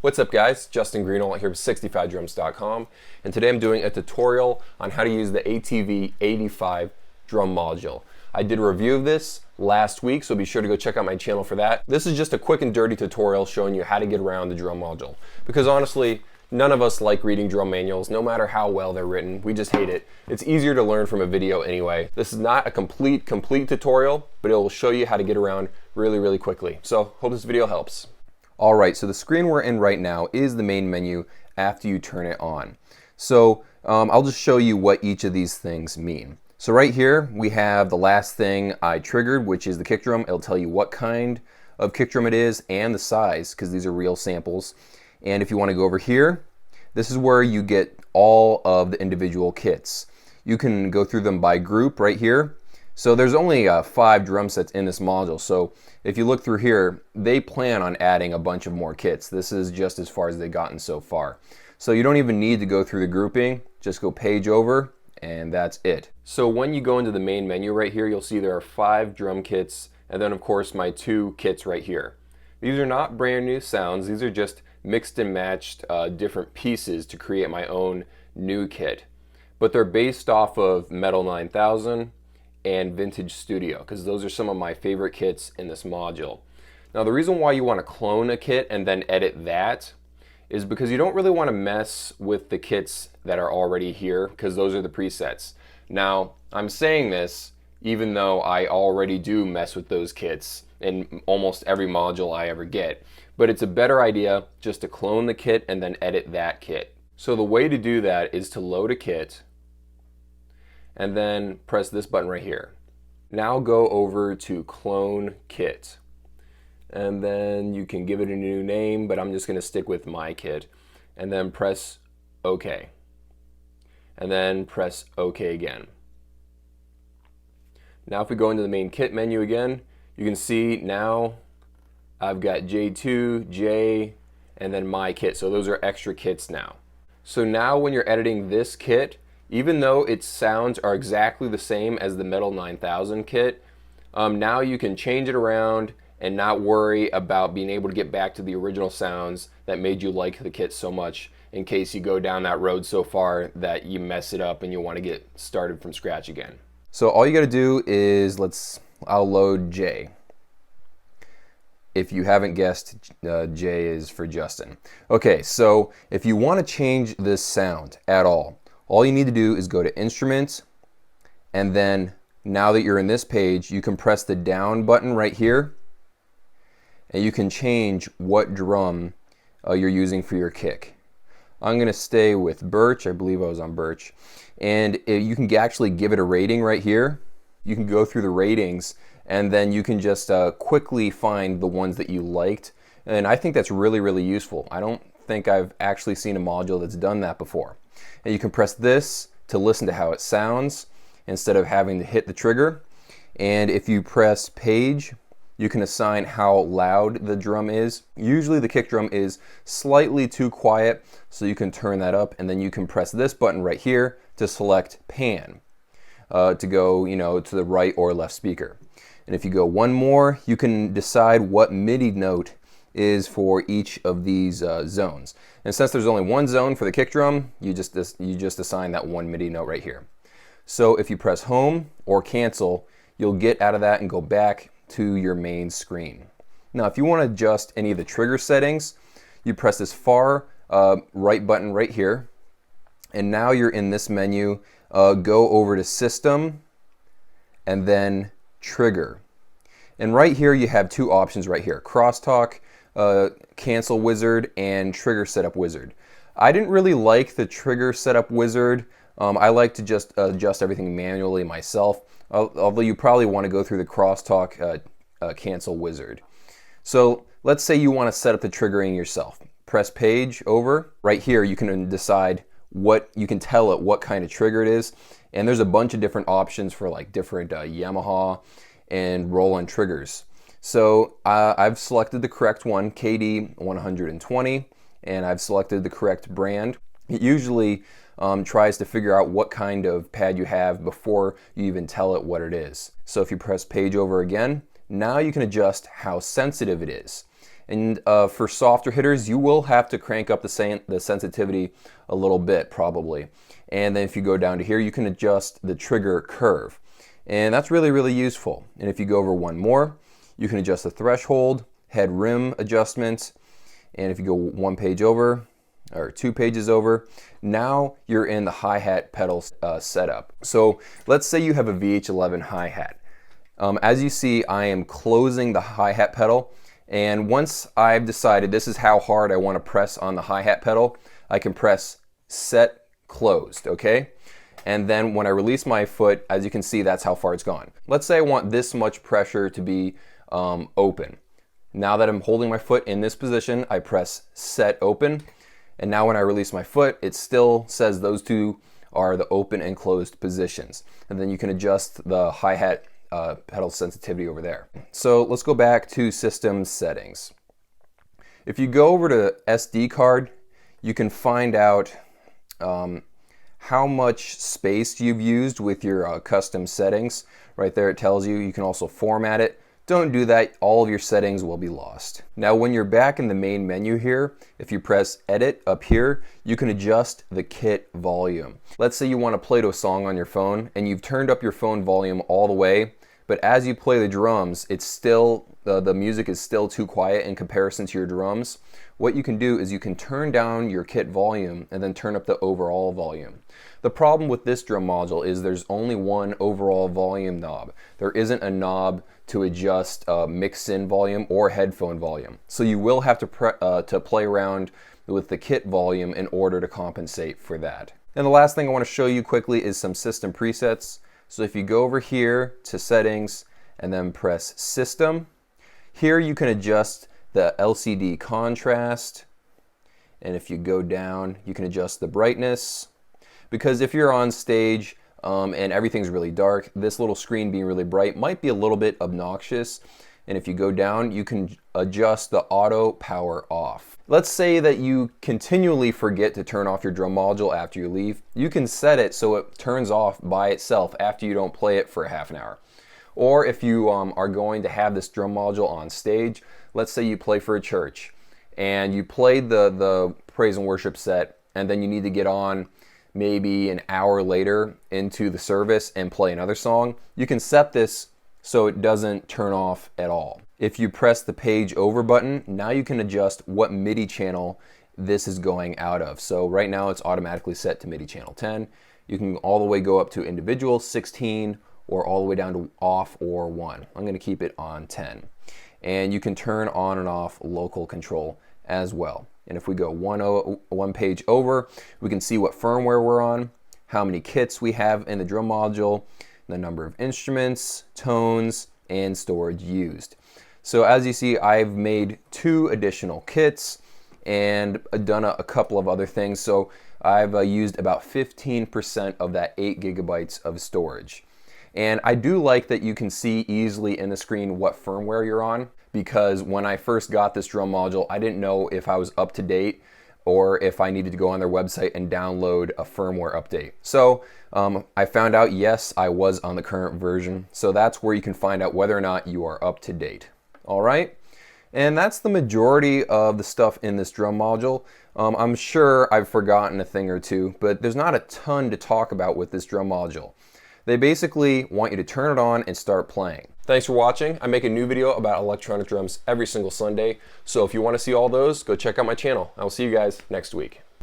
What's up guys, Justin Greenwald here with 65drums.com, and today I'm doing a tutorial on how to use the ATV aD5 drum module. I did a review of this last week, so be sure to go check out my channel for that. This is just a quick and dirty tutorial showing you how to get around the drum module, because honestly, none of us like reading drum manuals, no matter how well they're written. We just hate it. It's easier to learn from a video anyway. This is not a complete tutorial, but it will show you how to get around really quickly. So hope this video helps. Alright, so the screen we're in right now is the main menu after you turn it on. So I'll just show you what each of these things mean. So right here we have the last thing I triggered, which is the kick drum. It'll tell you what kind of kick drum it is and the size, because these are real samples. And if you want to go over here, this is where you get all of the individual kits. You can go through them by group right here. So there's only 5 drum sets in this module, so if you look through here, they plan on adding a bunch of more kits. This is just as far as they've gotten so far. So you don't even need to go through the grouping, just go page over, and that's it. So when you go into the main menu right here, you'll see there are 5 drum kits, and then of course my 2 kits right here. These are not brand new sounds, these are just mixed and matched different pieces to create my own new kit. But they're based off of Metal 9000, and Vintage Studio, because those are some of my favorite kits in this module. Now the reason why you want to clone a kit and then edit that is because you don't really want to mess with the kits that are already here, because those are the presets. Now I'm saying this even though I already do mess with those kits in almost every module I ever get, but it's a better idea just to clone the kit and then edit that kit. So the way to do that is to load a kit and then press this button right here. Now go over to Clone Kit, and then you can give it a new name, but I'm just going to stick with my kit, and then press OK, and then press OK again. Now if we go into the main kit menu again, you can see now I've got J2, J, and then my kit, so those are extra kits now. So now when you're editing this kit, even though its sounds are exactly the same as the Metal 9000 kit, now you can change it around and not worry about being able to get back to the original sounds that made you like the kit so much, in case you go down that road so far that you mess it up and you want to get started from scratch again. So all you got to do is, I'll load J. If you haven't guessed, J is for Justin. Okay, so if you want to change this sound at all you need to do is go to Instruments, and then now that you're in this page, you can press the down button right here, and you can change what drum you're using for your kick. I'm going to stay with Birch. I believe I was on Birch. And you can actually give it a rating right here. You can go through the ratings, and then you can just quickly find the ones that you liked. And I think that's really useful. I don't think I've actually seen a module that's done that before. And you can press this to listen to how it sounds instead of having to hit the trigger. And if you press page, you can assign how loud the drum is. Usually the kick drum is slightly too quiet, so you can turn that up, and then you can press this button right here to select pan to go, to the right or left speaker. And if you go one more, you can decide what MIDI note is for each of these zones. And since there's only one zone for the kick drum, you just assign that one MIDI note right here. So if you press home or cancel, you'll get out of that and go back to your main screen. Now if you want to adjust any of the trigger settings, you press this far right button right here, and now you're in this menu. Go over to System and then Trigger. And right here you have 2 options right here: Crosstalk, Cancel Wizard, and Trigger Setup Wizard. I didn't really like the Trigger Setup Wizard. I like to just adjust everything manually myself, although you probably want to go through the Crosstalk Cancel Wizard. So let's say you want to set up the triggering yourself. Press page over. Right here you can decide you can tell it what kind of trigger it is, and there's a bunch of different options for like different Yamaha and roll-on triggers. So I've selected the correct one, KD 120, and I've selected the correct brand. It usually tries to figure out what kind of pad you have before you even tell it what it is. So if you press page over again, now you can adjust how sensitive it is. And for softer hitters, you will have to crank up the sensitivity a little bit probably. And then if you go down to here, you can adjust the trigger curve. And that's really, really useful. And if you go over one more, you can adjust the threshold, head rim adjustments. And if you go one page over, or 2 pages over, now you're in the hi-hat pedal setup. So let's say you have a VH11 hi-hat. As you see, I am closing the hi-hat pedal, and once I've decided this is how hard I want to press on the hi-hat pedal, I can press set closed, okay? And then when I release my foot, as you can see, that's how far it's gone. Let's say I want this much pressure to be open. Now that I'm holding my foot in this position, I press set open. And now when I release my foot, it still says those two are the open and closed positions. And then you can adjust the hi-hat pedal sensitivity over there. So let's go back to system settings. If you go over to SD card, you can find out how much space you've used with your custom settings. Right there it tells you. You can also format it. Don't do that, all of your settings will be lost. Now when you're back in the main menu here, if you press edit up here, you can adjust the kit volume. Let's say you want to play to a song on your phone and you've turned up your phone volume all the way, but as you play the drums, it's still, the music is still too quiet in comparison to your drums. What you can do is you can turn down your kit volume and then turn up the overall volume. The problem with this drum module is there's only one overall volume knob. There isn't a knob to adjust mix-in volume or headphone volume. So you will have to play around with the kit volume in order to compensate for that. And the last thing I want to show you quickly is some system presets. So if you go over here to settings and then press system, here you can adjust the LCD contrast. And if you go down, you can adjust the brightness. Because if you're on stage and everything's really dark, this little screen being really bright might be a little bit obnoxious. And if you go down, you can adjust the auto power off. Let's say that you continually forget to turn off your drum module after you leave. You can set it so it turns off by itself after you don't play it for half an hour. Or if you are going to have this drum module on stage, let's say you play for a church and you played the praise and worship set, and then you need to get on maybe an hour later into the service and play another song, you can set this so it doesn't turn off at all. If you press the page over button, now you can adjust what MIDI channel this is going out of. So right now it's automatically set to MIDI channel 10. You can all the way go up to individual, 16, or all the way down to off or 1. I'm going to keep it on 10. And you can turn on and off local control as well. And if we go one page over, we can see what firmware we're on, how many kits we have in the drum module, the number of instruments, tones, and storage used. So as you see, I've made 2 additional kits and done a couple of other things. So I've used about 15% of that 8 gigabytes of storage. And I do like that you can see easily in the screen what firmware you're on, because when I first got this drum module, I didn't know if I was up to date or if I needed to go on their website and download a firmware update. So I found out, yes, I was on the current version. So that's where you can find out whether or not you are up to date. All right. And that's the majority of the stuff in this drum module. I'm sure I've forgotten a thing or two, but there's not a ton to talk about with this drum module. They basically want you to turn it on and start playing. Thanks for watching. I make a new video about electronic drums every single Sunday. So if you want to see all those, go check out my channel. I will see you guys next week.